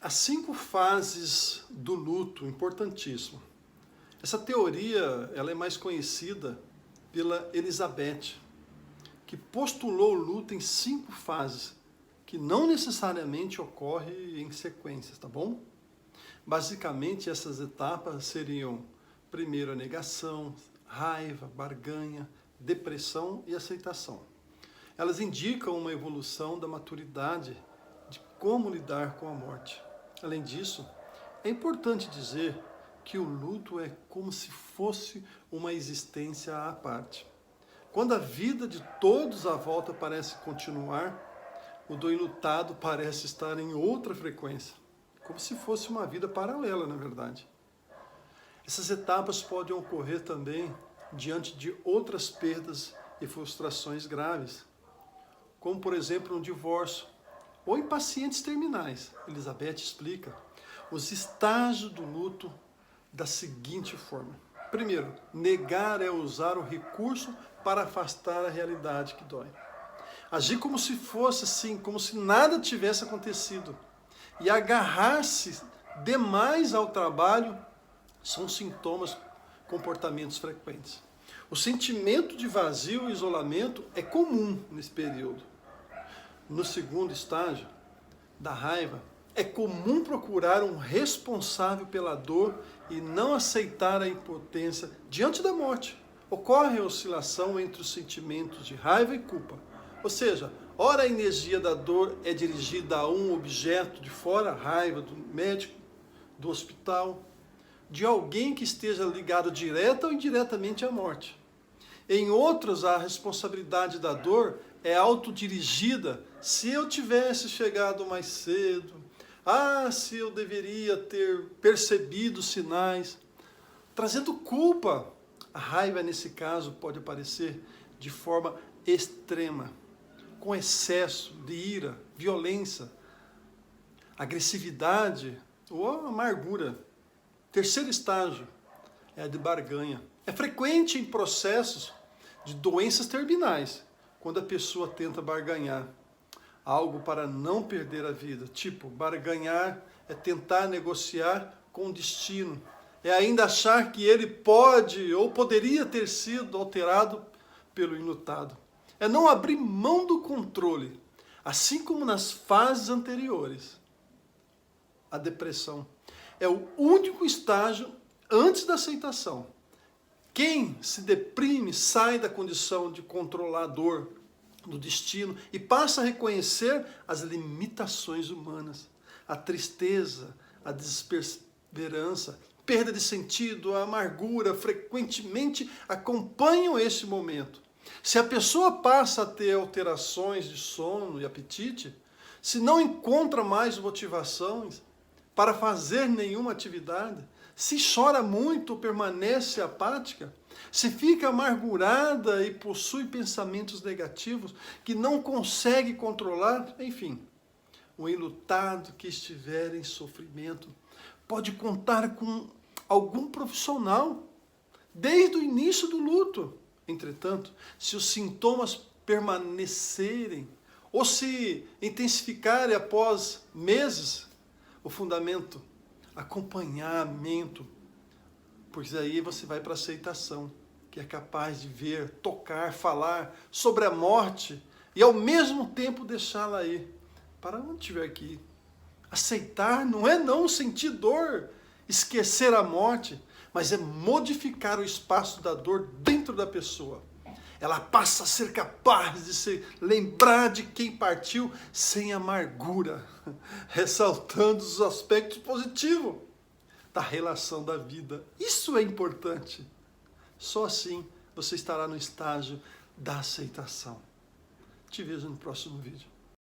As 5 fases do luto, importantíssimo. Essa teoria ela é mais conhecida pela Elizabeth, que postulou o luto em 5 fases, que não necessariamente ocorre em sequências, tá bom? Basicamente, essas etapas seriam, primeiro, a negação, raiva, barganha, depressão e aceitação. Elas indicam uma evolução da maturidade de como lidar com a morte. Além disso, é importante dizer que o luto é como se fosse uma existência à parte. Quando a vida de todos à volta parece continuar, o do enlutado parece estar em outra frequência, como se fosse uma vida paralela, na verdade. Essas etapas podem ocorrer também diante de outras perdas e frustrações graves, como, por exemplo, um divórcio, ou em pacientes terminais. Elizabeth explica os estágios do luto da seguinte forma. Primeiro, negar é usar o recurso para afastar a realidade que dói. Agir como se fosse assim, como se nada tivesse acontecido. E agarrar-se demais ao trabalho são sintomas, comportamentos frequentes. O sentimento de vazio e isolamento é comum nesse período. No segundo estágio, da raiva, é comum procurar um responsável pela dor e não aceitar a impotência diante da morte. Ocorre a oscilação entre os sentimentos de raiva e culpa. Ou seja, ora a energia da dor é dirigida a um objeto de fora, a raiva do médico, do hospital, de alguém que esteja ligado direta ou indiretamente à morte. Em outros, a responsabilidade da dor é autodirigida. Se eu tivesse chegado mais cedo, se eu deveria ter percebido os sinais, trazendo culpa. A raiva, nesse caso, pode aparecer de forma extrema, com excesso de ira, violência, agressividade ou amargura. Terceiro estágio é a de barganha. É frequente em processos de doenças terminais, quando a pessoa tenta barganhar algo para não perder a vida. Tipo, barganhar é tentar negociar com o destino. É ainda achar que ele pode ou poderia ter sido alterado pelo enlutado. É não abrir mão do controle, assim como nas fases anteriores. A depressão é o único estágio antes da aceitação. Quem se deprime sai da condição de controlador do destino e passa a reconhecer as limitações humanas, a tristeza, a desesperança, perda de sentido, a amargura frequentemente acompanham esse momento. Se a pessoa passa a ter alterações de sono e apetite, se não encontra mais motivações para fazer nenhuma atividade, se chora muito ou permanece apática, se fica amargurada e possui pensamentos negativos que não consegue controlar, enfim, o enlutado que estiver em sofrimento pode contar com algum profissional desde o início do luto. Entretanto, se os sintomas permanecerem ou se intensificarem após meses, o fundamento, acompanhamento, pois aí você vai para a aceitação, que é capaz de ver, tocar, falar sobre a morte e ao mesmo tempo deixá-la ir para onde tiver que ir. Aceitar não é não sentir dor, esquecer a morte, mas é modificar o espaço da dor dentro da pessoa. Ela passa a ser capaz de se lembrar de quem partiu sem amargura, ressaltando os aspectos positivos da relação da vida. Isso é importante. Só assim você estará no estágio da aceitação. Te vejo no próximo vídeo.